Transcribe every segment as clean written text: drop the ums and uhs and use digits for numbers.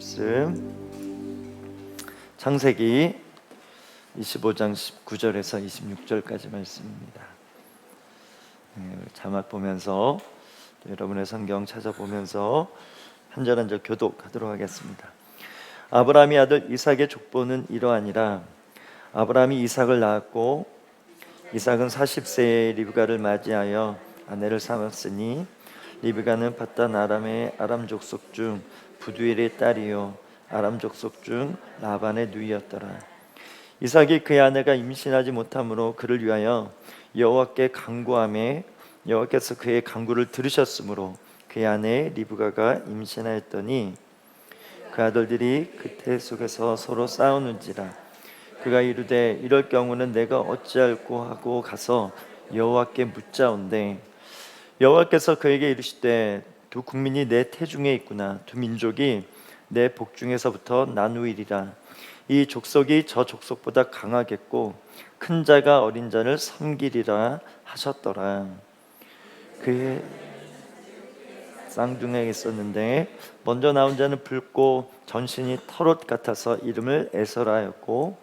말씀 창세기 25장 19절에서 26절까지 말씀입니다. 자막 보면서 여러분의 성경 찾아보면서 한 절 한 절 교독하도록 하겠습니다. 아브라함의 아들 이삭의 족보는 이러하니라. 아브라함이 이삭을 낳았고 이삭은 40세에 리브가를 맞이하여 아내를 삼았으니 리브가는 밧단 아람의 아람 족속 중 부두엘의 딸이요 아람 족속 중 라반의 누이였더라. 이삭이 그의 아내가 임신하지 못하므로 그를 위하여 여호와께 간구하매 여호와께서 그의 간구를 들으셨으므로 그의 아내 리브가가 임신하였더니 그 아들들이 그 태 속에서 서로 싸우는지라. 그가 이르되 이럴 경우는 내가 어찌할꼬 하고 가서 여호와께 묻자온대 여호와께서 그에게 이르시되 두 국민이 내 태중에 있구나. 두 민족이 내 복중에서부터 나누이리라. 이 족속이 저 족속보다 강하겠고 큰 자가 어린 자를 섬기리라 하셨더라. 그의 쌍둥이가 있었는데 먼저 나온 자는 붉고 전신이 털옷 같아서 이름을 에서라였고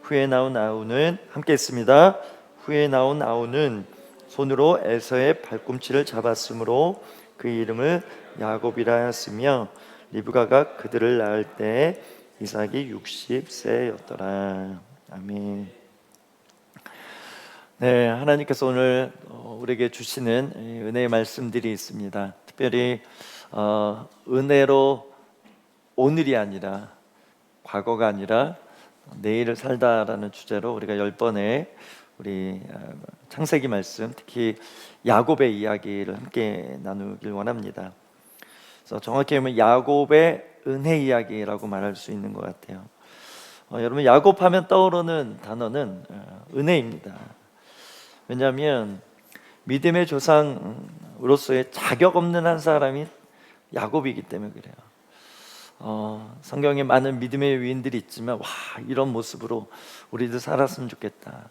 후에 나온 아우는 함께 했습니다. 후에 나온 아우는 손으로 에서의 발꿈치를 잡았으므로 그 이름을 야곱이라 하였으며 리브가가 그들을 낳을 때 이삭이 60세였더라. 아멘. 네, 하나님께서 오늘 우리에게 주시는 은혜의 말씀들이 있습니다. 특별히 은혜로 오늘이 아니라 과거가 아니라 내일을 살다라는 주제로 우리가 10번의 우리 창세기 말씀, 특히 야곱의 이야기를 함께 나누길 원합니다. 그래서 정확히 보면 야곱의 은혜 이야기라고 말할 수 있는 것 같아요. 여러분 야곱하면 떠오르는 단어는 은혜입니다. 왜냐하면 믿음의 조상으로서의 자격 없는 한 사람이 야곱이기 때문에 그래요. 성경에 많은 믿음의 위인들이 있지만 와 이런 모습으로 우리도 살았으면 좋겠다.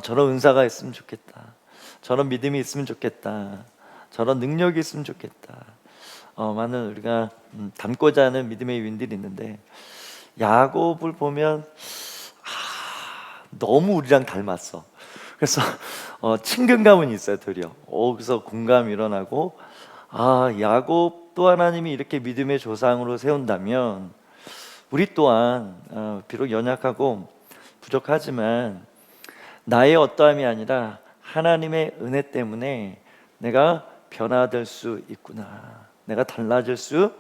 저런 은사가 있으면 좋겠다. 저런 믿음이 있으면 좋겠다. 저런 능력이 있으면 좋겠다. 많은 우리가 닮고자 하는 믿음의 위인들이 있는데 야곱을 보면 너무 우리랑 닮았어. 그래서 친근감은 있어요. 도리어 그래서 공감이 일어나고 야곱도 하나님이 이렇게 믿음의 조상으로 세운다면 우리 또한 비록 연약하고 부족하지만 나의 어떠함이 아니라 하나님의 은혜 때문에 내가 변화될 수 있구나, 내가 달라질 수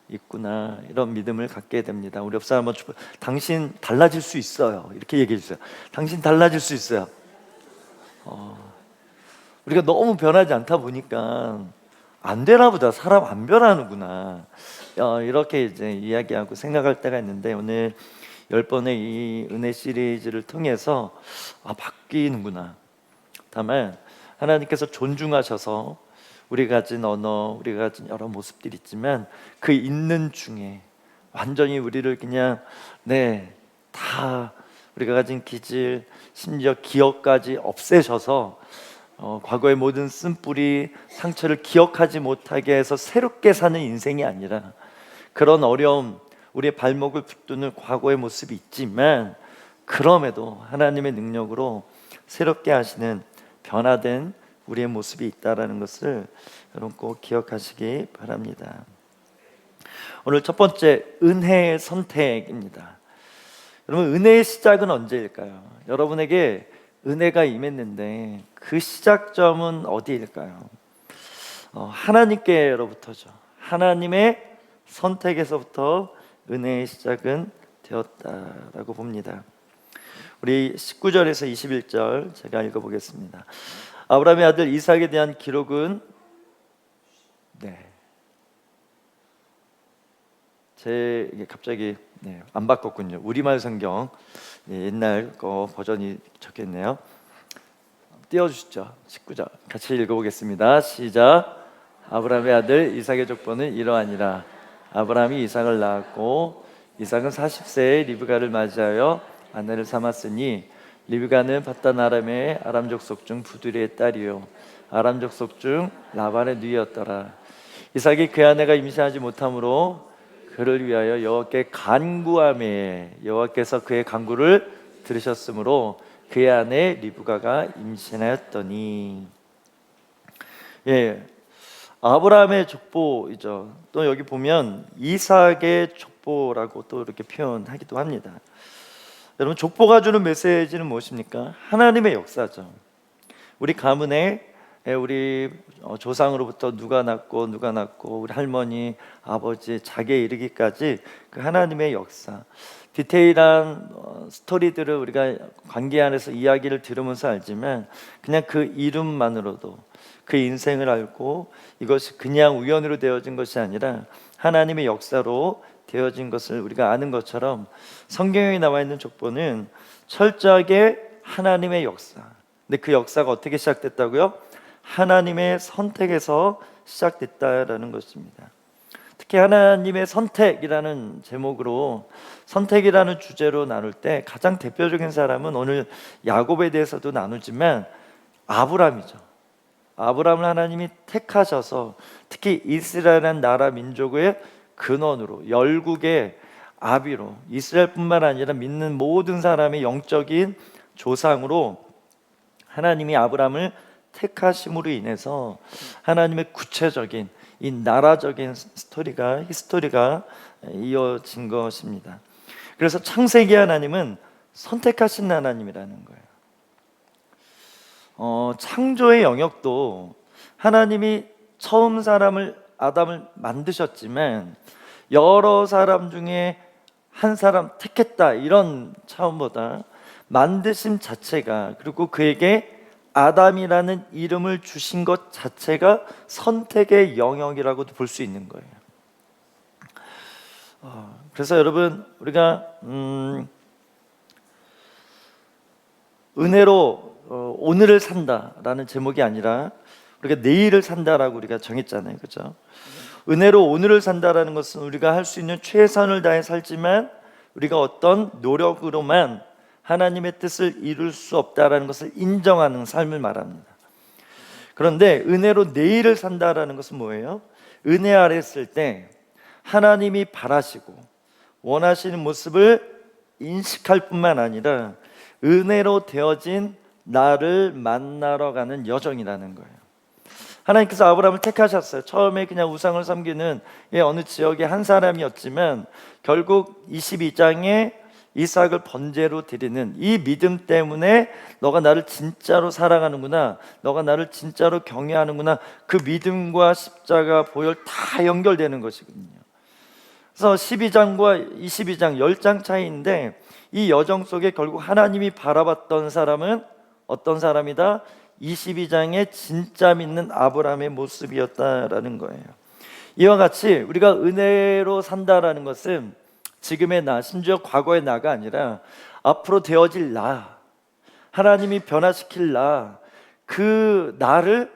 있구나, 이런 믿음을 갖게 됩니다. 우리 옆 사람 한번 당신 달라질 수 있어요 이렇게 얘기해 주세요. 당신 달라질 수 있어요. 우리가 너무 변하지 않다 보니까 안 되나 보다, 사람 안 변하는구나, 이렇게 이제 이야기하고 생각할 때가 있는데 오늘 10번의 이 은혜 시리즈를 통해서 바뀌는구나. 다만 하나님께서 존중하셔서 우리가 가진 언어, 우리가 가진 여러 모습들이 있지만 그 있는 중에 완전히 우리를 그냥 다 우리가 가진 기질, 심지어 기억까지 없애셔서 과거의 모든 쓴뿌리, 상처를 기억하지 못하게 해서 새롭게 사는 인생이 아니라 그런 어려움, 우리의 발목을 붙드는 과거의 모습이 있지만 그럼에도 하나님의 능력으로 새롭게 하시는 변화된 우리의 모습이 있다는 것을 여러분 꼭 기억하시기 바랍니다. 오늘 첫 번째, 은혜의 선택입니다. 여러분 은혜의 시작은 언제일까요? 여러분에게 은혜가 임했는데 그 시작점은 어디일까요? 하나님께로부터죠. 하나님의 선택에서부터 은혜의 시작은 되었다라고 봅니다. 우리 19절에서 21절 제가 읽어보겠습니다. 아브라함의 아들 이삭에 대한 기록은 이게 갑자기 안 바꿨군요. 우리말 성경 옛날 거 버전이 적혔네요. 띄워주시죠. 19절 같이 읽어보겠습니다. 시작. 아브라함의 아들 이삭의 족보는 이러하니라. 아브라함이 이삭을 낳았고 이삭은 40세에 리브가를 맞이하여 아내를 삼았으니 리브가는 밧단 아람의 아람 족속 중 부두리의 딸이요 아람 족속 중 라반의 누이였더라. 이삭이 그 아내가 임신하지 못하므로 그를 위하여 여호와께 간구하매 여호와께서 그의 간구를 들으셨으므로 그의 아내 리브가가 임신하였더니. 예, 아브라함의 족보이죠. 또 여기 보면 이삭의 족보라고 또 이렇게 표현하기도 합니다. 여러분, 족보가 주는 메시지는 무엇입니까? 하나님의 역사죠. 우리 가문에 우리 조상으로부터 누가 낳고 우리 할머니, 아버지, 자기에 이르기까지 그 하나님의 역사, 디테일한 스토리들을 우리가 관계 안에서 이야기를 들으면서 알지만 그냥 그 이름만으로도 그 인생을 알고 이것이 그냥 우연으로 되어진 것이 아니라 하나님의 역사로 되어진 것을 우리가 아는 것처럼 성경에 나와 있는 족보는 철저하게 하나님의 역사. 근데 그 역사가 어떻게 시작됐다고요? 하나님의 선택에서 시작됐다라는 것입니다. 특히 하나님의 선택이라는 제목으로, 선택이라는 주제로 나눌 때 가장 대표적인 사람은 오늘 야곱에 대해서도 나누지만 아브라함이죠. 아브라함을 하나님이 택하셔서 특히 이스라엘이라는 나라 민족의 근원으로, 열국의 아비로, 이스라엘뿐만 아니라 믿는 모든 사람의 영적인 조상으로 하나님이 아브라함을 택하심으로 인해서 하나님의 구체적인 이 나라적인 히스토리가 이어진 것입니다. 그래서 창세기 하나님은 선택하신 하나님이라는 거예요. 창조의 영역도 하나님이 처음 아담을 만드셨지만 여러 사람 중에 한 사람 택했다, 이런 차원보다 만드심 자체가, 그리고 그에게 아담이라는 이름을 주신 것 자체가 선택의 영역이라고도 볼 수 있는 거예요. 그래서 여러분, 우리가 은혜로 오늘을 산다라는 제목이 아니라 우리가 내일을 산다라고 우리가 정했잖아요, 그렇죠? 은혜로 오늘을 산다라는 것은 우리가 할 수 있는 최선을 다해 살지만 우리가 어떤 노력으로만 하나님의 뜻을 이룰 수 없다라는 것을 인정하는 삶을 말합니다. 그런데 은혜로 내일을 산다라는 것은 뭐예요? 은혜 아래 있을 때 하나님이 바라시고 원하시는 모습을 인식할 뿐만 아니라 은혜로 되어진 나를 만나러 가는 여정이라는 거예요. 하나님께서 아브라함을 택하셨어요. 처음에 그냥 우상을 섬기는 어느 지역의 한 사람이었지만 결국 22장에 이삭을 번제로 드리는 이 믿음 때문에 너가 나를 진짜로 사랑하는구나, 너가 나를 진짜로 경외하는구나, 그 믿음과 십자가, 보혈 다 연결되는 것이거든요. 그래서 12장과 22장 10장 차이인데 이 여정 속에 결국 하나님이 바라봤던 사람은 어떤 사람이다? 22장에 진짜 믿는 아브라함의 모습이었다라는 거예요. 이와 같이 우리가 은혜로 산다라는 것은 지금의 나, 심지어 과거의 나가 아니라 앞으로 되어질 나, 하나님이 변화시킬 나, 그 나를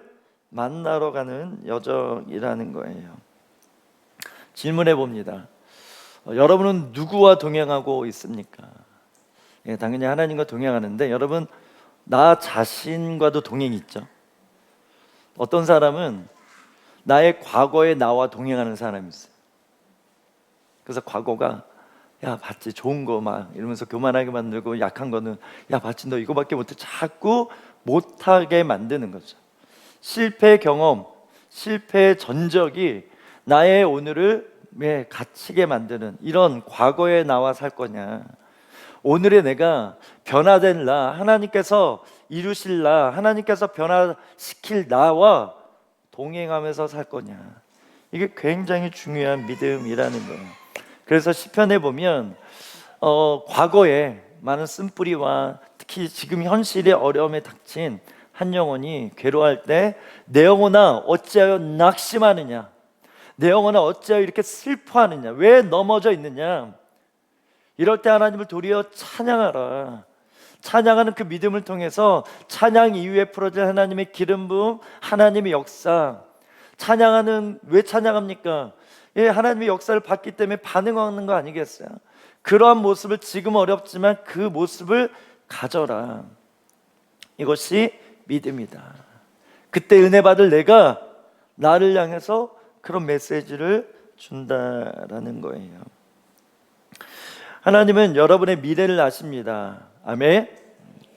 만나러 가는 여정이라는 거예요. 질문해 봅니다. 여러분은 누구와 동행하고 있습니까? 당연히 하나님과 동행하는데 여러분, 나 자신과도 동행이 있죠. 어떤 사람은 나의 과거의 나와 동행하는 사람이 있어요. 그래서 과거가 야 봤지, 좋은 거 막 이러면서 교만하게 만들고, 약한 거는 야 봤지, 너 이거밖에 못해, 자꾸 못하게 만드는 거죠. 실패 경험, 실패의 전적이 나의 오늘을 갇히게 만드는 이런 과거의 나와 살 거냐, 오늘의 내가 변화된 나, 하나님께서 이루실 나, 하나님께서 변화시킬 나와 동행하면서 살 거냐, 이게 굉장히 중요한 믿음이라는 거예요. 그래서 시편에 보면 과거에 많은 쓴뿌리와 특히 지금 현실의 어려움에 닥친 한 영혼이 괴로워할 때 내 영혼아 어찌하여 낙심하느냐, 내 영혼아 어찌하여 이렇게 슬퍼하느냐, 왜 넘어져 있느냐, 이럴 때 하나님을 도리어 찬양하라. 찬양하는 그 믿음을 통해서 찬양 이후에 풀어질 하나님의 기름 부음, 하나님의 역사. 왜 찬양합니까? 하나님의 역사를 봤기 때문에 반응하는 거 아니겠어요? 그러한 모습을, 지금 어렵지만 그 모습을 가져라. 이것이 믿음이다. 그때 은혜 받을 내가 나를 향해서 그런 메시지를 준다라는 거예요. 하나님은 여러분의 미래를 아십니다. 아멘.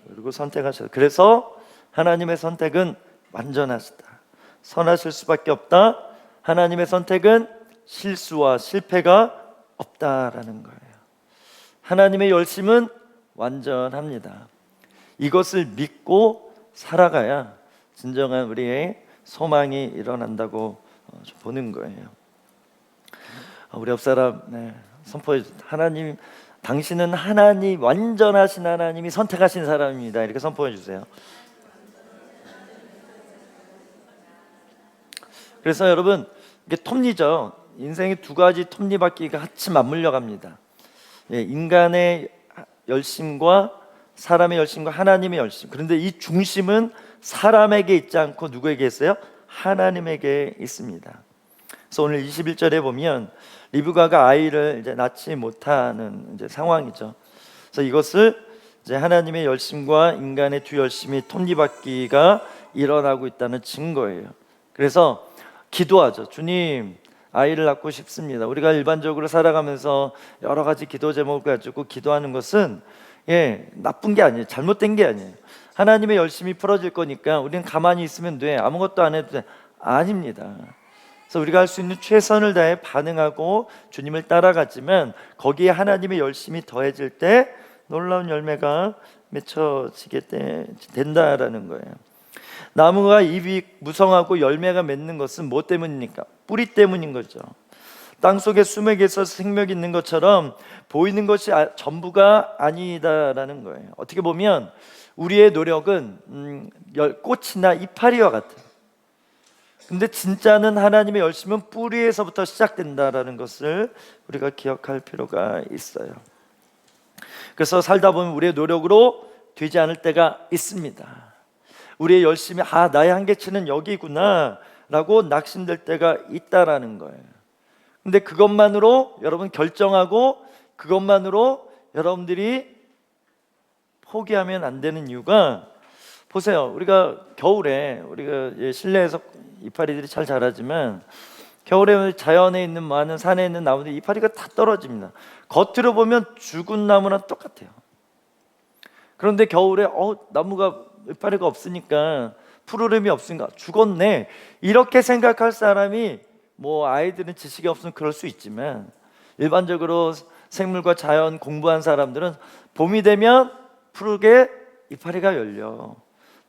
그리고 선택하셨다. 그래서 하나님의 선택은 완전하시다. 선하실 수밖에 없다. 하나님의 선택은 실수와 실패가 없다라는 거예요. 하나님의 열심은 완전합니다. 이것을 믿고 살아가야 진정한 우리의 소망이 일어난다고 보는 거예요. 우리 옆사람 선포해 줍니다. 하나님, 당신은 하나님, 완전하신 하나님이 선택하신 사람입니다. 이렇게 선포해 주세요. 그래서 여러분, 이게 톱니죠. 인생의 두 가지 톱니바퀴가 같이 맞물려 갑니다. 인간의 열심과 사람의 열심과 하나님의 열심. 그런데 이 중심은 사람에게 있지 않고 누구에게 있어요? 하나님에게 있습니다. 그래서 오늘 21절에 보면 리브가가 아이를 이제 낳지 못하는 이제 상황이죠. 그래서 이것을 이제 하나님의 열심과 인간의 두 열심이 톱니바퀴가 일어나고 있다는 증거예요. 그래서 기도하죠. 주님, 아이를 낳고 싶습니다. 우리가 일반적으로 살아가면서 여러 가지 기도 제목을 가지고 기도하는 것은 나쁜 게 아니에요. 잘못된 게 아니에요. 하나님의 열심히 풀어질 거니까 우리는 가만히 있으면 돼. 아무것도 안 해도 돼. 아닙니다. 그래서 우리가 할 수 있는 최선을 다해 반응하고 주님을 따라갔지만 거기에 하나님의 열심이 더해질 때 놀라운 열매가 맺혀지게 된다라는 거예요. 나무가 잎이 무성하고 열매가 맺는 것은 뭐 때문입니까? 뿌리 때문인 거죠. 땅속에 수맥에 있어서 생명이 있는 것처럼 보이는 것이 전부가 아니다라는 거예요. 어떻게 보면 우리의 노력은 꽃이나 이파리와 같아요. 근데 진짜는 하나님의 열심은 뿌리에서부터 시작된다라는 것을 우리가 기억할 필요가 있어요. 그래서 살다 보면 우리의 노력으로 되지 않을 때가 있습니다. 우리의 열심이 나의 한계치는 여기구나 라고 낙심될 때가 있다라는 거예요. 근데 그것만으로 여러분 결정하고 그것만으로 여러분들이 포기하면 안 되는 이유가, 보세요. 우리가 겨울에 우리가 실내에서 이파리들이 잘 자라지만 겨울에 자연에 있는 많은 산에 있는 나무들이 이파리가 다 떨어집니다. 겉으로 보면 죽은 나무랑 똑같아요. 그런데 겨울에 나무가 이파리가 없으니까, 푸르름이 없으니까 죽었네, 이렇게 생각할 사람이, 뭐 아이들은 지식이 없으면 그럴 수 있지만 일반적으로 생물과 자연 공부한 사람들은 봄이 되면 푸르게 이파리가 열려,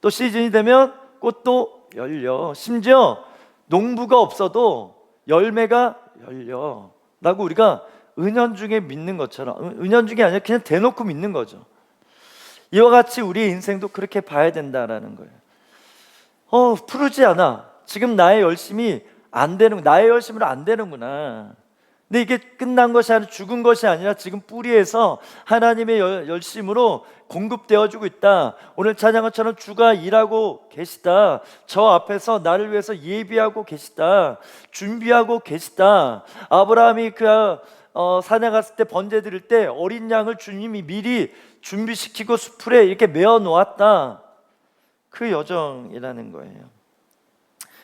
또 시즌이 되면 꽃도 열려, 심지어 농부가 없어도 열매가 열려 라고 우리가 은연중에 믿는 것처럼, 은연중이 아니라 그냥 대놓고 믿는 거죠. 이와 같이 우리의 인생도 그렇게 봐야 된다라는 거예요. 푸르지 않아, 지금 나의 열심이 안 되는, 나의 열심으로 안 되는구나. 근데 이게 끝난 것이 아니라, 죽은 것이 아니라 지금 뿌리에서 하나님의 열심으로 공급되어주고 있다. 오늘 찬양처럼 주가 일하고 계시다. 저 앞에서 나를 위해서 예비하고 계시다. 준비하고 계시다. 아브라함이 산에 갔을 때 번제 드릴 때 어린 양을 주님이 미리 준비시키고 수풀에 이렇게 메어 놓았다. 그 여정이라는 거예요.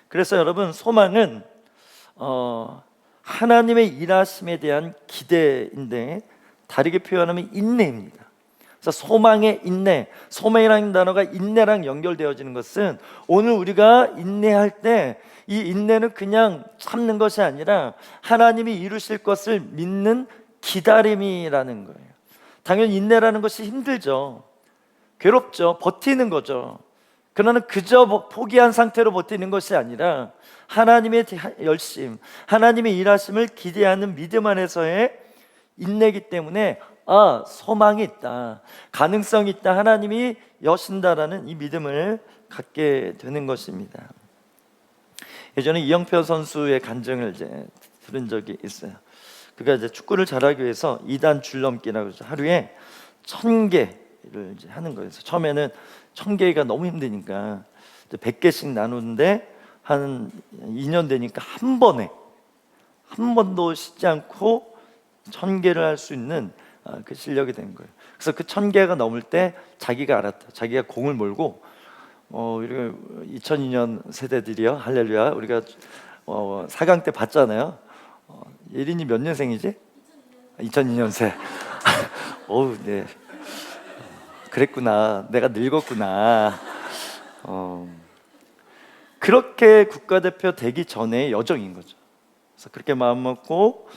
그래서 여러분, 소망은 하나님의 일하심에 대한 기대인데 다르게 표현하면 인내입니다. 그래서 소망의 인내, 소망이라는 단어가 인내랑 연결되어지는 것은, 오늘 우리가 인내할 때 이 인내는 그냥 참는 것이 아니라 하나님이 이루실 것을 믿는 기다림이라는 거예요. 당연히 인내라는 것이 힘들죠. 괴롭죠. 버티는 거죠. 그러나 그저 포기한 상태로 버티는 것이 아니라 하나님의 열심, 하나님의 일하심을 기대하는 믿음 안에서의 인내이기 때문에 소망이 있다, 가능성이 있다, 하나님이 여신다라는 이 믿음을 갖게 되는 것입니다. 예전에 이영표 선수의 간증을 이제 들은 적이 있어요. 그가 이제 축구를 잘하기 위해서 2단 줄넘기라고 해서 하루에 1000개를 이제 하는 거예요. 그래서 처음에는 1000개가 너무 힘드니까 100개씩 나누는데 한 2년 되니까 한 번도 쉬지 않고 1000개를 할 수 있는 그 실력이 된 거예요. 그래서 그 1000개가 넘을 때 자기가 알았다. 자기가 공을 몰고 우리가 2002년 세대들이요, 할렐루야, 우리가 4강 때 봤잖아요. 예린이 몇 년생이지? 2002년생. 어우, 네. 그랬구나. 내가 늙었구나. 그렇게 국가대표 되기 전에 여정인 거죠. 그래서 그렇게 마음 먹고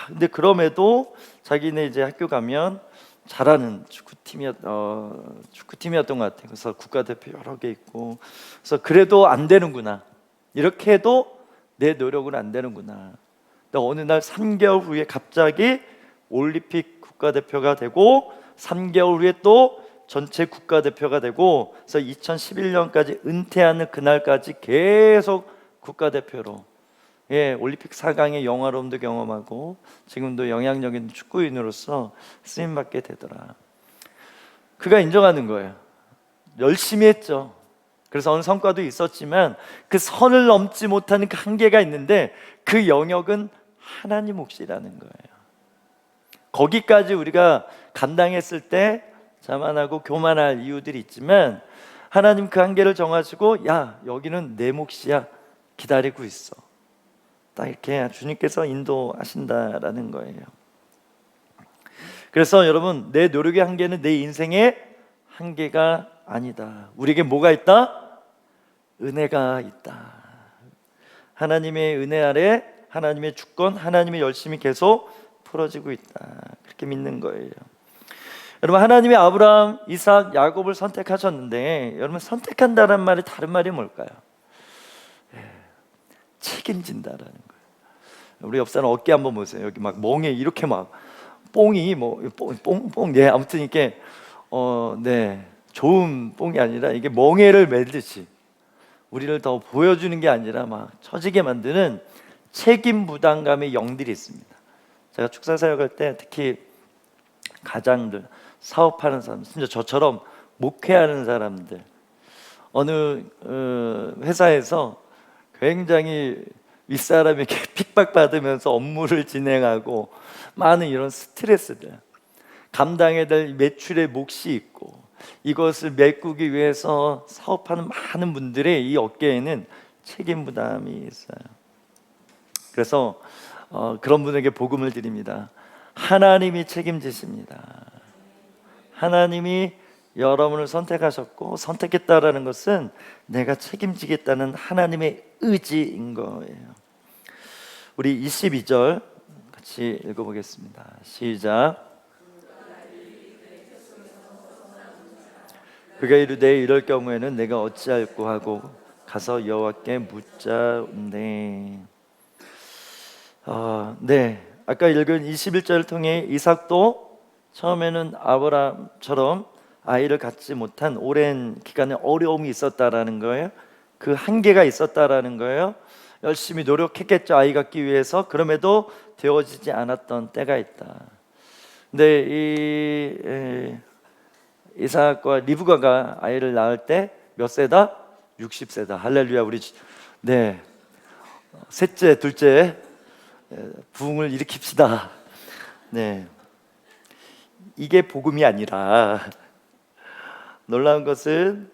근데 그럼에도 자기네 이제 학교 가면 잘하는 축구팀이었던 것 같아요. 그래서 국가대표 여러 개 있고, 그래서 그래도 안 되는구나. 이렇게 해도 내 노력은 안 되는구나. 근데 어느 날 3개월 후에 갑자기 올림픽 국가대표가 되고 3개월 후에 또 전체 국가대표가 되고, 그래서 2011년까지 은퇴하는 그날까지 계속 국가대표로, 올림픽 4강의 영화로움도 경험하고 지금도 영향력있는 축구인으로서 쓰임받게 되더라. 그가 인정하는 거예요. 열심히 했죠. 그래서 어느 성과도 있었지만 그 선을 넘지 못하는 그 한계가 있는데 그 영역은 하나님 몫이라는 거예요. 거기까지 우리가 감당했을 때 자만하고 교만할 이유들이 있지만 하나님 그 한계를 정하시고, 야, 여기는 내 몫이야, 기다리고 있어. 딱 이렇게 주님께서 인도하신다라는 거예요. 그래서 여러분, 내 노력의 한계는 내 인생의 한계가 아니다. 우리에게 뭐가 있다? 은혜가 있다. 하나님의 은혜 아래 하나님의 주권, 하나님의 열심이 계속 풀어지고 있다. 그렇게 믿는 거예요. 여러분, 하나님이 아브라함, 이삭, 야곱을 선택하셨는데, 여러분, 선택한다는 말이 다른 말이 뭘까요? 책임진다라는 거예요. 우리 옆 사람 어깨 한번 보세요. 여기 막 멍에 이렇게 막 뽕이 뽕 아무튼 이게 네, 좋은 뽕이 아니라 이게 멍에를 매듯이 우리를 더 보여주는 게 아니라 막 처지게 만드는 책임 부담감의 영들이 있습니다. 제가 축사 사역할 때 특히 가장들, 사업하는 사람, 진짜 저처럼 목회하는 사람들, 어느 회사에서 굉장히 윗사람에게 핍박받으면서 업무를 진행하고 많은 이런 스트레스들, 감당해야 될 매출의 몫이 있고 이것을 메꾸기 위해서 사업하는 많은 분들의 이 어깨에는 책임 부담이 있어요. 그래서 그런 분에게 복음을 드립니다. 하나님이 책임지십니다. 하나님이 여러분을 선택하셨고 선택했다라는 것은 내가 책임지겠다는 하나님의 의지인 거예요. 우리 22절 같이 읽어보겠습니다. 시작. 그가 이르되 이럴 경우에는 내가 어찌할꼬 하고 가서 여호와께 묻자온대. 네, 아까 읽은 21절을 통해 이삭도 처음에는 아브라함처럼 아이를 갖지 못한 오랜 기간에 어려움이 있었다라는 거예요. 그 한계가 있었다라는 거예요. 열심히 노력했겠죠, 아이 갖기 위해서. 그럼에도 되어지지 않았던 때가 있다. 근데 이삭과 리브가가 아이를 낳을 때 몇 세다? 60세다. 할렐루야. 우리 네, 셋째, 둘째 부흥을 일으킵시다. 네, 이게 복음이 아니라 놀라운 것은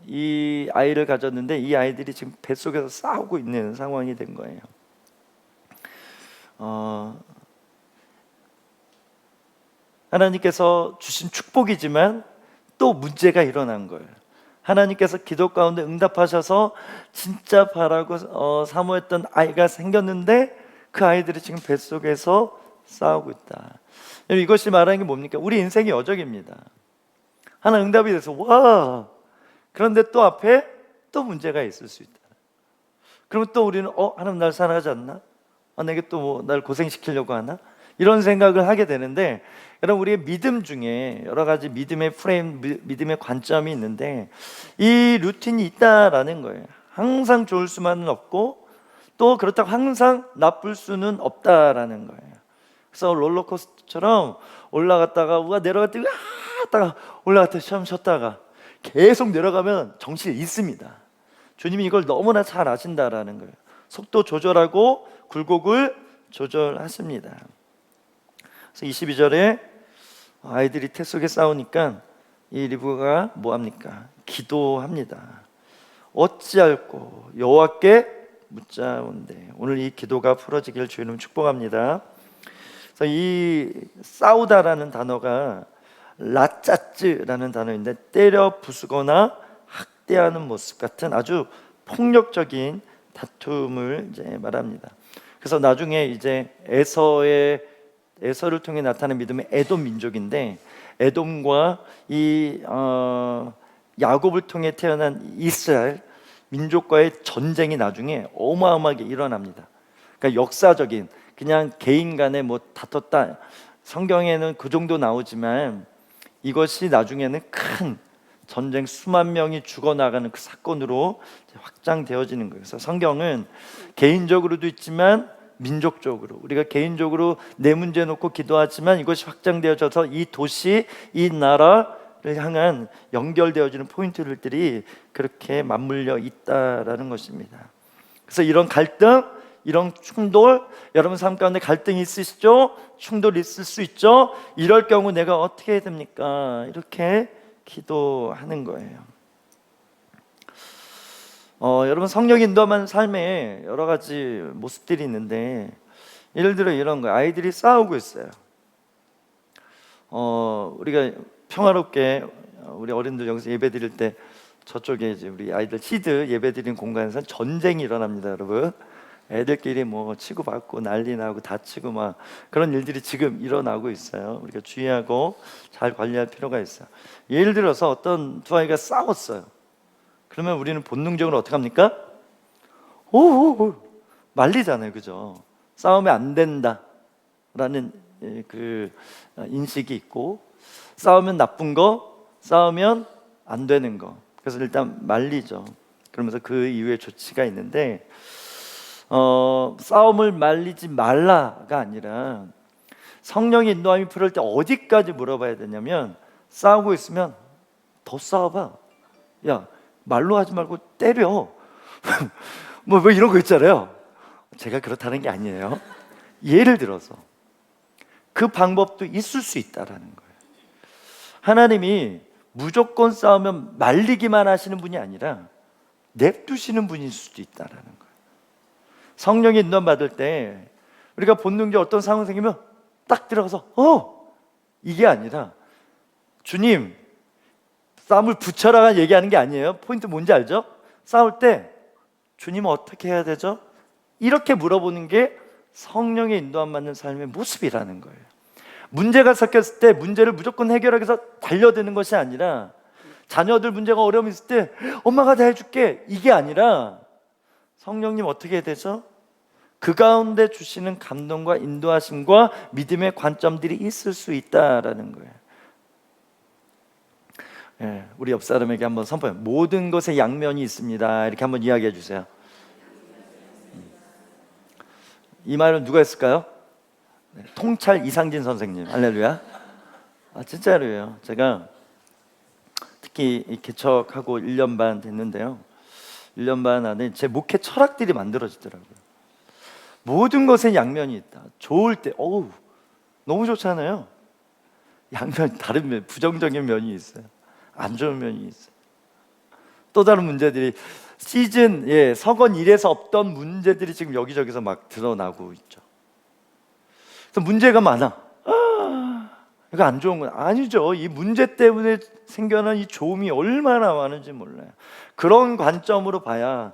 이 아이를 가졌는데 이 아이들이 지금 뱃속에서 싸우고 있는 상황이 된 거예요. 하나님께서 주신 축복이지만 또 문제가 일어난 거예요. 하나님께서 기도 가운데 응답하셔서 진짜 바라고 사모했던 아이가 생겼는데 그 아이들이 지금 뱃속에서 싸우고 있다. 이것이 말하는 게 뭡니까? 우리 인생의 여정입니다. 하나 응답이 돼서 와, 그런데 또 앞에 또 문제가 있을 수 있다. 그러면 또 우리는 하나님 날 사랑하지 않나? 내게 또 날 고생시키려고 하나? 이런 생각을 하게 되는데, 여러분, 우리의 믿음 중에 여러 가지 믿음의 프레임, 믿음의 관점이 있는데 이 루틴이 있다라는 거예요. 항상 좋을 수만은 없고 또 그렇다고 항상 나쁠 수는 없다라는 거예요. 그래서 롤러코스터처럼 올라갔다가 우와 내려갔다가 하다가 올라갔다가 시험 쉬었다가 계속 내려가면 정신이 있습니다. 주님이 이걸 너무나 잘 아신다라는 거예요. 속도 조절하고 굴곡을 조절하십니다. 그래서 22절에 아이들이 태 속에 싸우니까 이 리브가가 뭐합니까? 기도합니다. 어찌할꼬 여호와께 묻자온대. 오늘 이 기도가 풀어지길 주 이름 축복합니다. 그래서 이 싸우다라는 단어가 라짜쯔라는 단어인데 때려 부수거나 학대하는 모습 같은 아주 폭력적인 다툼을 이제 말합니다. 그래서 나중에 이제 에서를 통해 나타나는 믿음의 에돔 민족인데 에돔과 이 야곱을 통해 태어난 이스라엘 민족과의 전쟁이 나중에 어마어마하게 일어납니다. 그러니까 역사적인 그냥 개인 간에 뭐 다퉜다 성경에는 그 정도 나오지만 이것이 나중에는 큰 전쟁 수만 명이 죽어나가는 그 사건으로 확장되어지는 거예요. 그래서 성경은 개인적으로도 있지만 민족적으로 우리가 개인적으로 내 문제 놓고 기도하지만 이것이 확장되어져서 이 도시, 이 나라를 향한 연결되어지는 포인트들이 그렇게 맞물려 있다라는 것입니다. 그래서 이런 갈등, 이런 충돌, 여러분 삶 가운데 갈등이 있으시죠? 충돌이 있을 수 있죠? 이럴 경우 내가 어떻게 해야 됩니까? 이렇게 기도하는 거예요. 여러분 성령 인도하는 삶에 여러 가지 모습들이 있는데 예를 들어 이런 거예요. 아이들이 싸우고 있어요. 우리가 평화롭게 우리 어린들 여기서 예배 드릴 때 저쪽에 이제 우리 아이들 시드 예배 드리는 공간에서 전쟁이 일어납니다, 여러분. 애들끼리 뭐 치고받고 난리 나고 다치고 막 그런 일들이 지금 일어나고 있어요. 우리가 주의하고 잘 관리할 필요가 있어요. 예를 들어서 어떤 두 아이가 싸웠어요. 그러면 우리는 본능적으로 어떻게 합니까? 오 말리잖아요, 그죠? 싸우면 안 된다라는 그 인식이 있고 싸우면 나쁜 거, 싸우면 안 되는 거. 그래서 일단 말리죠. 그러면서 그 이후에 조치가 있는데 싸움을 말리지 말라가 아니라 성령의 인도함이 필요할 때 어디까지 물어봐야 되냐면 싸우고 있으면 더 싸워봐. 야 말로 하지 말고 때려. 뭐 이런 거 있잖아요. 제가 그렇다는 게 아니에요. 예를 들어서 그 방법도 있을 수 있다라는 거예요. 하나님이 무조건 싸우면 말리기만 하시는 분이 아니라 냅두시는 분일 수도 있다라는 거예요. 성령의 인도함 받을 때 우리가 본능적으로 어떤 상황이 생기면 딱 들어가서 이게 아니라 주님 싸움을 붙여라가 얘기하는 게 아니에요. 포인트 뭔지 알죠? 싸울 때 주님은 어떻게 해야 되죠? 이렇게 물어보는 게 성령의 인도함 받는 삶의 모습이라는 거예요. 문제가 섞였을 때 문제를 무조건 해결하기 위해서 달려드는 것이 아니라 자녀들 문제가 어려움이 있을 때 엄마가 다 해줄게 이게 아니라 성령님 어떻게 해야 되죠? 그 가운데 주시는 감동과 인도하심과 믿음의 관점들이 있을 수 있다라는 거예요. 우리 옆 사람에게 한번 선포해. 모든 것에 양면이 있습니다. 이렇게 한번 이야기해 주세요. 이 말은 누가 했을까요? 통찰 이상진 선생님. 할렐루야. 진짜로요. 제가 특히 개척하고 1년 반 됐는데요. 1년 반 안에 제 목회 철학들이 만들어지더라고요. 모든 것에 양면이 있다. 좋을 때 너무 좋잖아요. 양면 다른 면, 부정적인 면이 있어요. 안 좋은 면이 있어요. 또 다른 문제들이 시즌 서건 1에서 없던 문제들이 지금 여기저기서 막 드러나고 있죠. 그래서 문제가 많아. 이거 안 좋은 건 아니죠. 이 문제 때문에 생겨난 이 좋음이 얼마나 많은지 몰라요. 그런 관점으로 봐야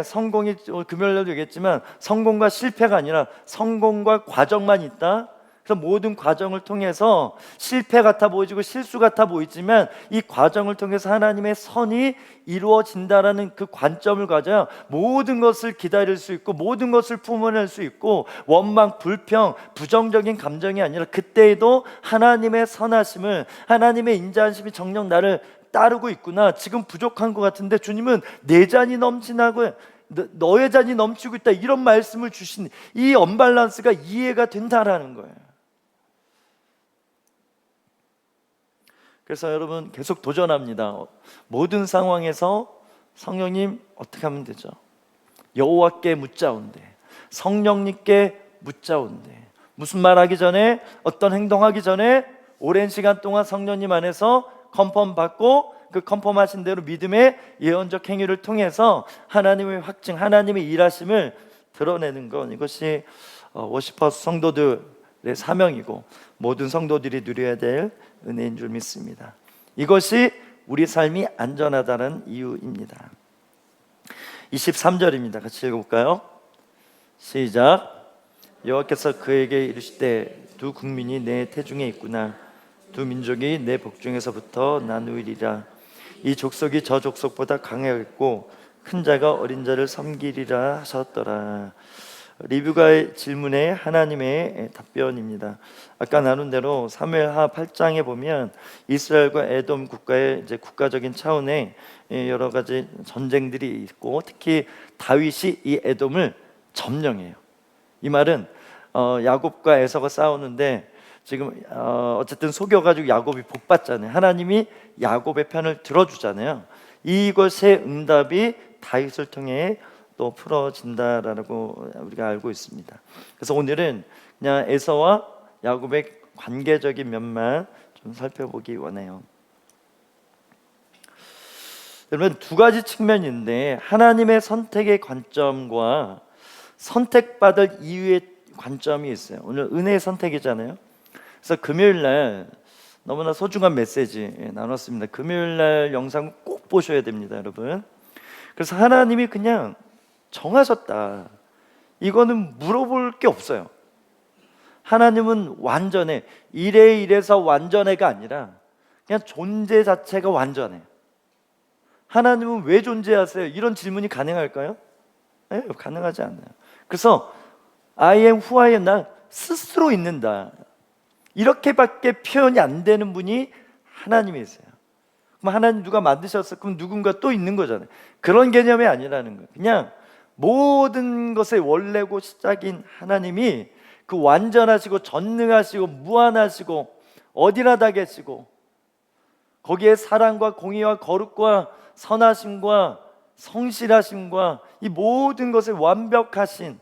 성공이 금요일에도 얘기했지만 성공과 실패가 아니라 성공과 과정만 있다. 그래서 모든 과정을 통해서 실패 같아 보이고 실수 같아 보이지만 이 과정을 통해서 하나님의 선이 이루어진다라는 그 관점을 가져야 모든 것을 기다릴 수 있고 모든 것을 품어낼 수 있고 원망, 불평, 부정적인 감정이 아니라 그때에도 하나님의 선하심을 하나님의 인자하심이 정녕 나를 따르고 있구나. 지금 부족한 것 같은데 주님은 내 잔이 넘치나고 너의 잔이 넘치고 있다. 이런 말씀을 주신 이 언밸런스가 이해가 된다라는 거예요. 그래서 여러분 계속 도전합니다. 모든 상황에서 성령님 어떻게 하면 되죠? 여호와께 묻자온대. 성령님께 묻자온대. 무슨 말하기 전에 어떤 행동하기 전에 오랜 시간 동안 성령님 안에서 컨펌 받고 그 컨펌하신 대로 믿음의 예언적 행위를 통해서 하나님의 확증, 하나님의 일하심을 드러내는 것, 이것이 워시퍼스 성도들의 사명이고 모든 성도들이 누려야 될 은혜인 줄 믿습니다. 이것이 우리 삶이 안전하다는 이유입니다. 23절입니다. 같이 읽어볼까요? 시작. 여호와께서 그에게 이르시되 두 국민이 내 태중에 있구나. 두 민족이 내 복중에서부터 나누리라. 이 족속이 저 족속보다 강하겠고 큰 자가 어린 자를 섬기리라 하셨더라. 리브가의 질문에 하나님의 답변입니다. 아까 나눈 대로 사무엘하 8장에 보면 이스라엘과 에돔 국가의 이제 국가적인 차원의 여러 가지 전쟁들이 있고, 특히 다윗이 이 에돔을 점령해요. 이 말은 야곱과 에서가 싸우는데 지금 어쨌든 속여가지고 야곱이 복받잖아요. 하나님이 야곱의 편을 들어주잖아요. 이것의 응답이 다윗을 통해 또 풀어진다라고 우리가 알고 있습니다. 그래서 오늘은 그냥 에서와 야곱의 관계적인 면만 좀 살펴보기 원해요. 여러분, 두 가지 측면인데 하나님의 선택의 관점과 선택받을 이유의 관점이 있어요. 오늘 은혜의 선택이잖아요. 그래서 금요일날 너무나 소중한 메시지 나눴습니다. 금요일날 영상 꼭 보셔야 됩니다, 여러분. 그래서 하나님이 그냥 정하셨다. 이거는 물어볼 게 없어요. 하나님은 완전해. 이래서 완전해가 아니라 그냥 존재 자체가 완전해. 하나님은 왜 존재하세요? 이런 질문이 가능할까요? 네, 가능하지 않아요. 그래서 I am who I am, 나 스스로 있는다. 이렇게밖에 표현이 안 되는 분이 하나님이세요. 그럼 하나님 누가 만드셨어? 그럼 누군가 또 있는 거잖아요. 그런 개념이 아니라는 거예요. 그냥 모든 것의 원래고 시작인 하나님이 그 완전하시고 전능하시고 무한하시고 어디나 다 계시고 거기에 사랑과 공의와 거룩과 선하심과 성실하심과 이 모든 것을 완벽하신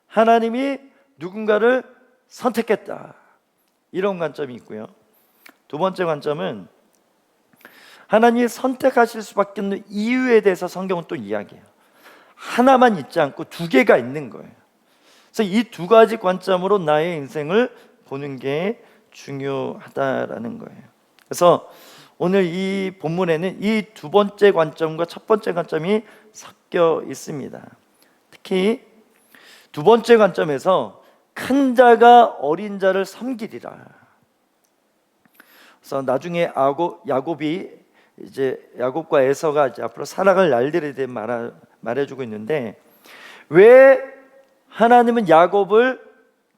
하나님이 누군가를 선택했다. 이런 관점이 있고요. 두 번째 관점은 하나님이 선택하실 수밖에 없는 이유에 대해서 성경은 또 이야기해요. 하나만 있지 않고 두 개가 있는 거예요. 그래서 이 두 가지 관점으로 나의 인생을 보는 게 중요하다라는 거예요. 그래서 오늘 이 본문에는 이 두 번째 관점과 첫 번째 관점이 섞여 있습니다. 특히 두 번째 관점에서 큰 자가 어린 자를 섬기리라. 그래서 나중에 야곱이 이제 야곱과 에서가 이제 앞으로 살아갈 날들에 대해 말해주고 있는데, 왜 하나님은 야곱을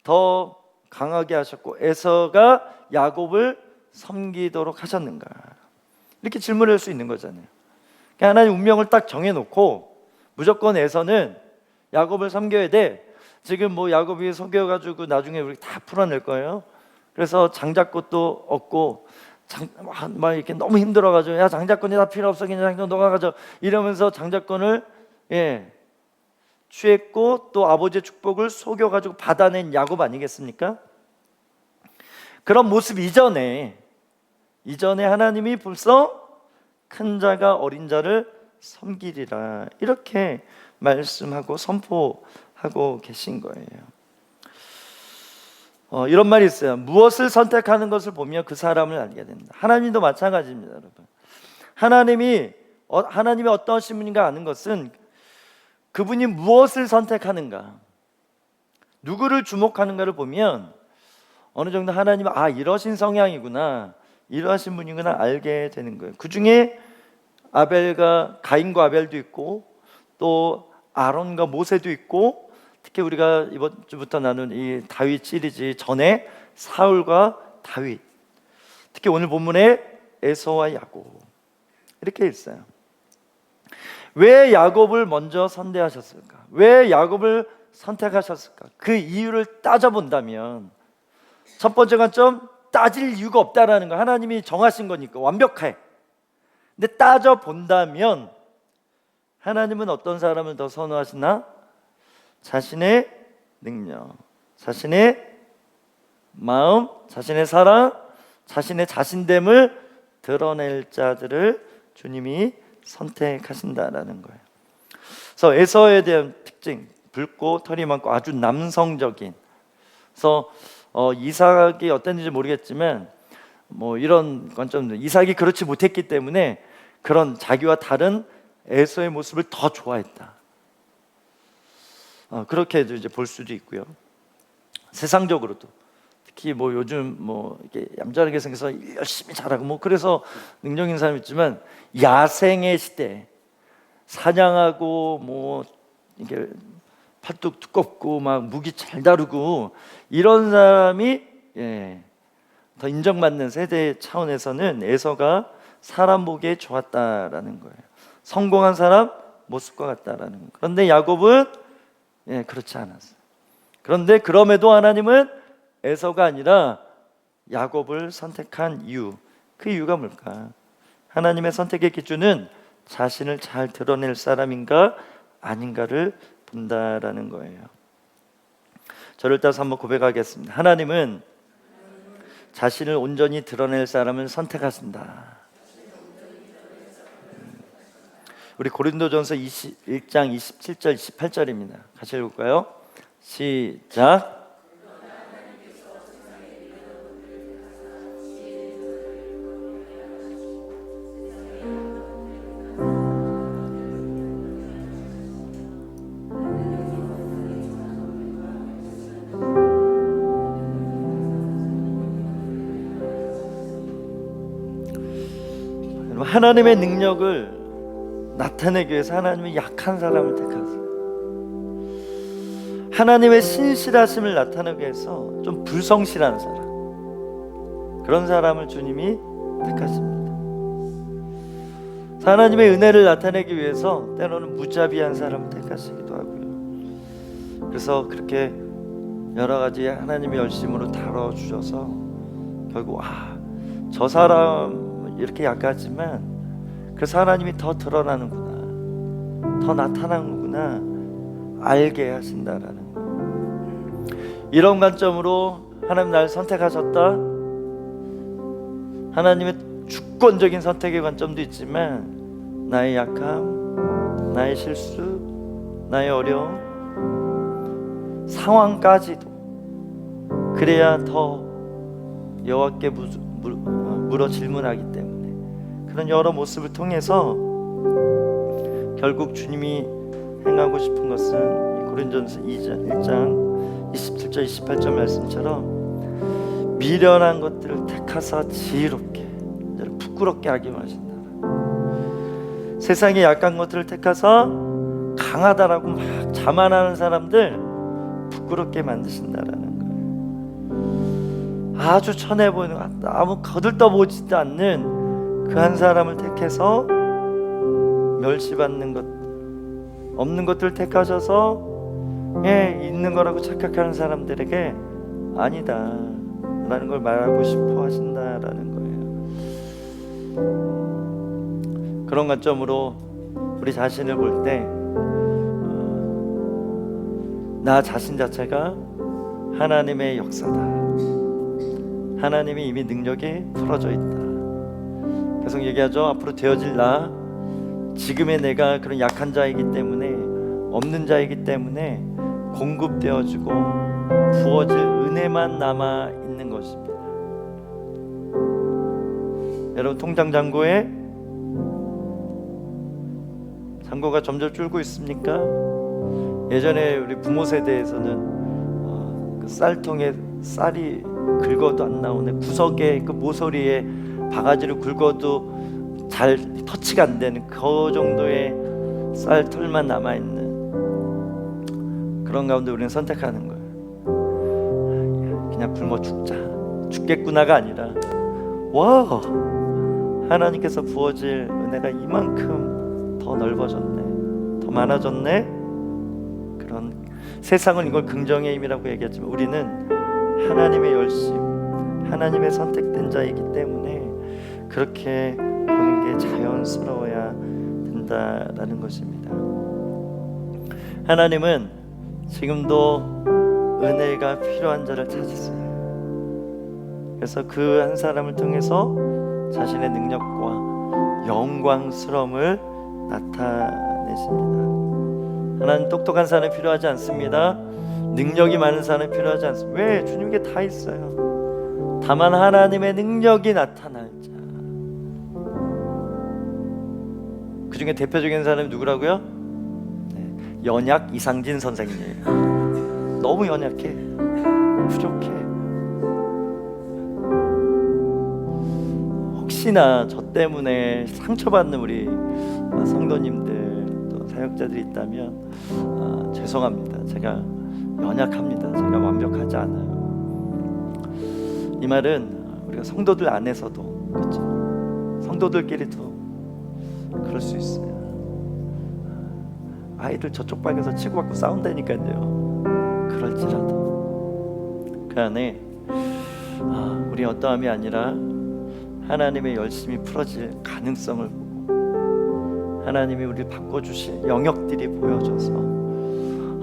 더 강하게 하셨고 에서가 야곱을 섬기도록 하셨는가? 이렇게 질문을 할 수 있는 거잖아요. 그러니까 하나님 운명을 딱 정해놓고 무조건 에서는 야곱을 섬겨야 돼. 지금 뭐 야곱이 속여가지고 나중에 우리 다 풀어낼 거예요. 그래서 장자꽃도 얻고 막 이렇게 너무 힘들어가지고 야 장자권이 다 필요 없어, 그냥 장자권 너가 가져 이러면서 장자권을 취했고 또 아버지의 축복을 속여가지고 받아낸 야곱 아니겠습니까? 그런 모습 이전에 하나님이 벌써 큰 자가 어린 자를 섬기리라 이렇게 말씀하고 선포하고 계신 거예요. 이런 말이 있어요. 무엇을 선택하는 것을 보며 그 사람을 알게 된다. 하나님도 마찬가지입니다, 여러분. 하나님이 어떠하신 분인가 아는 것은 그분이 무엇을 선택하는가, 누구를 주목하는가를 보면 어느 정도 하나님은 이러신 성향이구나, 이러하신 분이구나 알게 되는 거예요. 그 중에 가인과 아벨도 있고 또 아론과 모세도 있고, 특히 우리가 이번 주부터 나눈 이 다윗 시리즈 전에 사울과 다윗, 특히 오늘 본문에 에서와 야곱 이렇게 있어요. 왜 야곱을 먼저 선대하셨을까? 왜 야곱을 선택하셨을까? 그 이유를 따져본다면 첫 번째 관점, 따질 이유가 없다라는 거. 하나님이 정하신 거니까 완벽해. 근데 따져본다면 하나님은 어떤 사람을 더 선호하시나? 자신의 능력, 자신의 마음, 자신의 사랑, 자신의 자신됨을 드러낼 자들을 주님이 선택하신다라는 거예요. 그래서 에서에 대한 특징, 붉고 털이 많고 아주 남성적인. 그래서 이삭이 어땠는지 모르겠지만 뭐 이런 관점들, 이삭이 그렇지 못했기 때문에 그런 자기와 다른 에서의 모습을 더 좋아했다. 그렇게 이제 볼 수도 있고요. 세상적으로도 특히 뭐 요즘 뭐 이렇게 얌전하게 생겨서 열심히 잘하고 뭐 그래서 능력인 사람 있지만 야생의 시대, 사냥하고 뭐 이게 팔뚝 두껍고 막 무기 잘 다루고 이런 사람이 더 인정받는 세대 차원에서는 에서가 사람 보기에 좋았다라는 거예요. 성공한 사람 모습과 같다라는 거예요. 그런데 야곱은 그렇지 않았어요. 그런데 그럼에도 하나님은 에서가 아니라 야곱을 선택한 이유, 그 이유가 뭘까? 하나님의 선택의 기준은 자신을 잘 드러낼 사람인가 아닌가를 본다라는 거예요. 저를 따라서 한번 고백하겠습니다. 하나님은 자신을 온전히 드러낼 사람을 선택하신다. 우리 고린도전서 1장 27절 28절입니다. 같이 읽을까요? 시작. 하나님의 능력을 나타내기 위해서 하나님이 약한 사람을 택하세요. 하나님의 신실하심을 나타내기 위해서 좀 불성실한 사람, 그런 사람을 주님이 택하십니다. 하나님의 은혜를 나타내기 위해서 때로는 무자비한 사람을 택하시기도 하고요. 그래서 그렇게 여러 가지 하나님의 열심으로 다뤄주셔서 결국 저 사람 이렇게 약하지만 그래서 하나님이 더 드러나는구나, 더 나타나는구나 알게 하신다라는 거예요. 이런 관점으로 하나님 나를 선택하셨다. 하나님의 주권적인 선택의 관점도 있지만 나의 약함, 나의 실수, 나의 어려움, 상황까지도 그래야 더 여호와께 물어 질문하기 때문에 그런 여러 모습을 통해서 결국 주님이 행하고 싶은 것은 고린도전서 1장 27절 28절 말씀처럼 미련한 것들을 택하사 지혜롭게 부끄럽게 하기 원하신다. 세상의 약한 것들을 택하사 강하다라고 막 자만하는 사람들 부끄럽게 만드신다라는 거예요. 아주 천해 보이는 아무 거들떠보지도 않는 그 한 사람을 택해서 멸시받는 것, 없는 것들을 택하셔서 있는 거라고 착각하는 사람들에게 아니다 라는 걸 말하고 싶어 하신다라는 거예요. 그런 관점으로 우리 자신을 볼 때 나 자신 자체가 하나님의 역사다. 하나님이 이미 능력이 풀어져 있다. 계속 얘기하죠. 앞으로 되어질 나, 지금의 내가 그런 약한 자이기 때문에, 없는 자이기 때문에 공급되어지고 부어질 은혜만 남아 있는 것입니다. 여러분, 통장 잔고에 잔고가 점점 줄고 있습니까? 예전에 우리 부모 세대에서는 그 쌀통에 쌀이 긁어도 안 나오는, 구석에 그 모서리에 바가지를 긁어도 잘 터치가 안 되는 그 정도의 쌀털만 남아있는 그런 가운데 우리는 선택하는 거예요. 그냥 굶어 죽자, 죽겠구나가 아니라 와, 하나님께서 부어질 은혜가 이만큼 더 넓어졌네, 더 많아졌네. 그런, 세상은 이걸 긍정의 힘이라고 얘기하지만 우리는 하나님의 열심, 하나님의 선택된 자이기 때문에 그렇게 보는 게 자연스러워야 된다라는 것입니다. 하나님은 지금도 은혜가 필요한 자를 찾으세요. 그래서 그 한 사람을 통해서 자신의 능력과 영광스러움을 나타내십니다. 하나님 똑똑한 사람이 필요하지 않습니다. 능력이 많은 사람이 필요하지 않습니다. 왜? 주님께 다 있어요. 다만 하나님의 능력이 나타날 자. 그 중에 대표적인 사람이 누구라고요? 연약 이상진 선생님이에요. 너무 연약해, 부족해. 혹시나 저 때문에 상처받는 우리 성도님들 또 사역자들이 있다면 죄송합니다. 제가 연약합니다. 제가 완벽하지 않아요. 이 말은 우리가 성도들 안에서도 그렇죠. 성도들끼리도 그럴 수 있어요. 아이들 저쪽 방에서 치고받고 싸운다니까요. 그럴지라도 그 안에 우리 어떠함이 아니라 하나님의 열심히 풀어질 가능성을 보고 하나님이 우리를 바꿔주실 영역들이 보여져서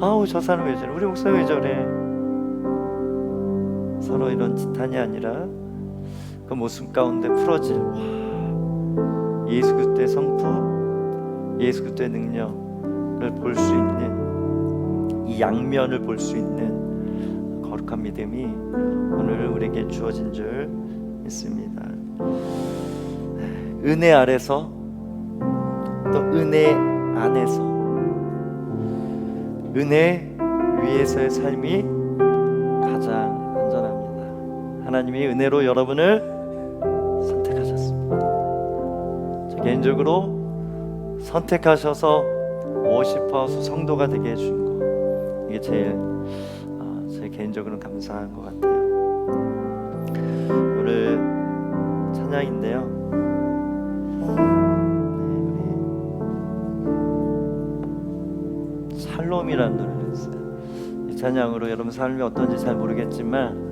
아우 저 사람 왜 저래, 우리 목사 왜 저래, 서로 이런 지탄이 아니라 그 모습 가운데 풀어질 예수 그리스도의 성품, 예수 그리스도의 능력을 볼 수 있는 이 양면을 볼 수 있는 거룩한 믿음이 오늘 우리에게 주어진 줄 믿습니다. 은혜 아래서 또 은혜 안에서 은혜 위에서의 삶이 가장 안전합니다. 하나님이 은혜로 여러분을 선택하셨습니다. 개인적으로 선택하셔서 워시퍼하우스 성도가 되게 해준 거, 이게 제일 제 개인적으로는 감사한 것 같아요. 오늘 찬양인데요. 샬롬이라는 노래를 했어요. 이 찬양으로 여러분 삶이 어떤지 잘 모르겠지만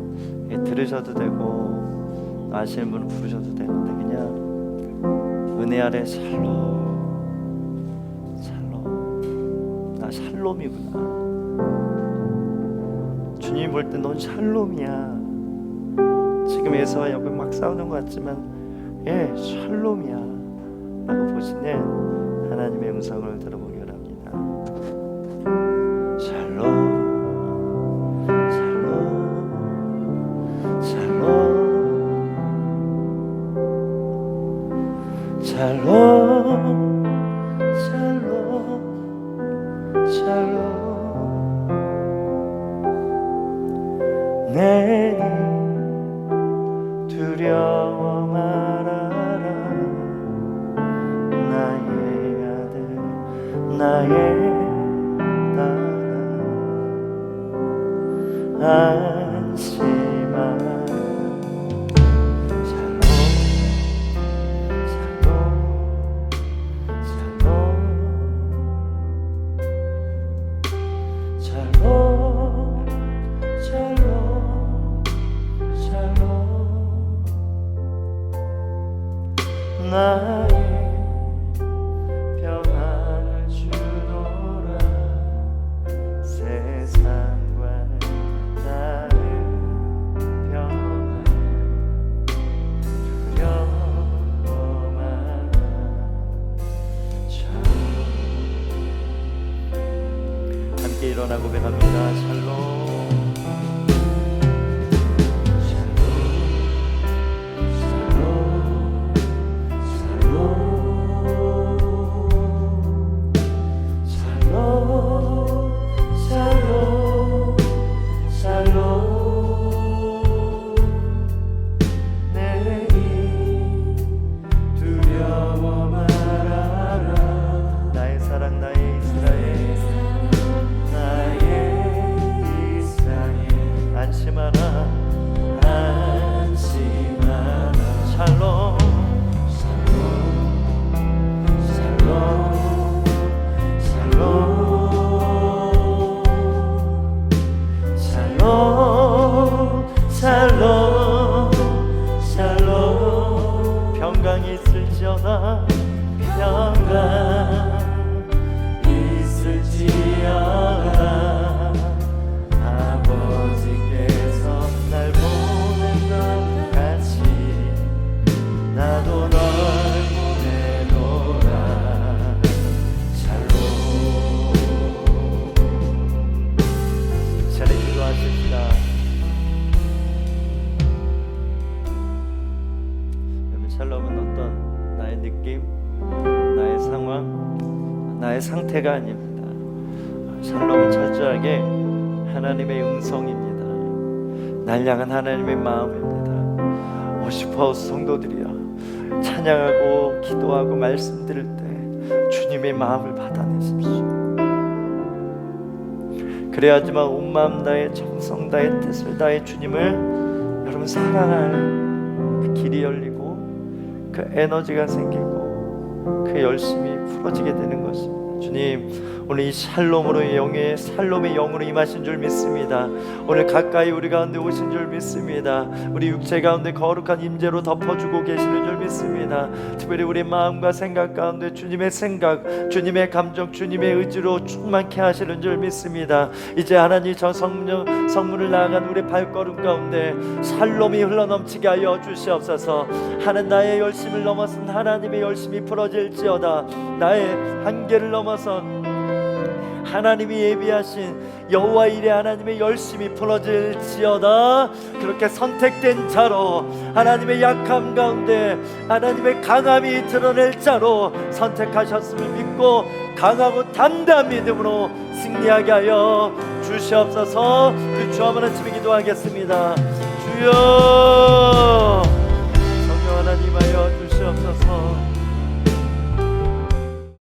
들으셔도 되고 아시는 분은 부르셔도 되는데 그냥 은혜 아래 샬롬, 샬롬, 나 샬롬이구나. 주님이 볼 때 넌 샬롬이야. 지금 에서와 야곱이 막 싸우는 것 같지만 샬롬이야 라고 보시는 하나님의 음성을 들어보기 바랍니다. 샬롬, 샬롬, 샬롬, 샬롬, 샬롬, 내 두려워 말아라. 나의 아들, 나의 딸아, 안심하라. 샬롬, 샬롬, 샬롬, 샬롬, 샬롬, 나의 평안을 주노라. 세상과는 다른 평안, 두려워 마라. 함께 일어나 고백합니다. 샬롬, 나의 사랑, 나의 이스라엘, 나의 샬롬은 어떤 나의 느낌, 나의 상황, 나의 상태가 아닙니다. 샬롬은 철저하게 하나님의 음성입니다. 날 향한 하나님의 마음입니다. 워시퍼하우스 성도들이여, 찬양하고 기도하고 말씀 들을 때 주님의 마음을 받아내십시오. 그래야지만 온 마음 다해 정성 다해 뜻을 다해 주님을 여러분 사랑할 그 길이 열리고 그 에너지가 생기고 그 열심이 풀어지게 되는 것입니다. 주님, 오늘 이 샬롬으로 영의 샬롬의 영으로 임하신 줄 믿습니다. 오늘 가까이 우리 가운데 오신 줄 믿습니다. 우리 육체 가운데 거룩한 임재로 덮어주고 계시는 줄 믿습니다. 특별히 우리 마음과 생각 가운데 주님의 생각, 주님의 감정, 주님의 의지로 충만케 하시는 줄 믿습니다. 이제 하나님 저 성문을 나아간 우리 발걸음 가운데 샬롬이 흘러넘치게 하여 주시옵소서. 하는 나의 열심을 넘어선 하나님의 열심이 풀어질지어다. 나의 한계를 넘어선 하나님이 예비하신 여호와 일에 하나님의 열심이 풀어질지어다. 그렇게 선택된 자로 하나님의 약함 가운데 하나님의 강함이 드러낼 자로 선택하셨음을 믿고 강하고 담대한 믿음으로 승리하게 하여 주시옵소서. 그 주 한번 아침에 기도하겠습니다. 주여, 성령 하나님 하여 주시옵소서.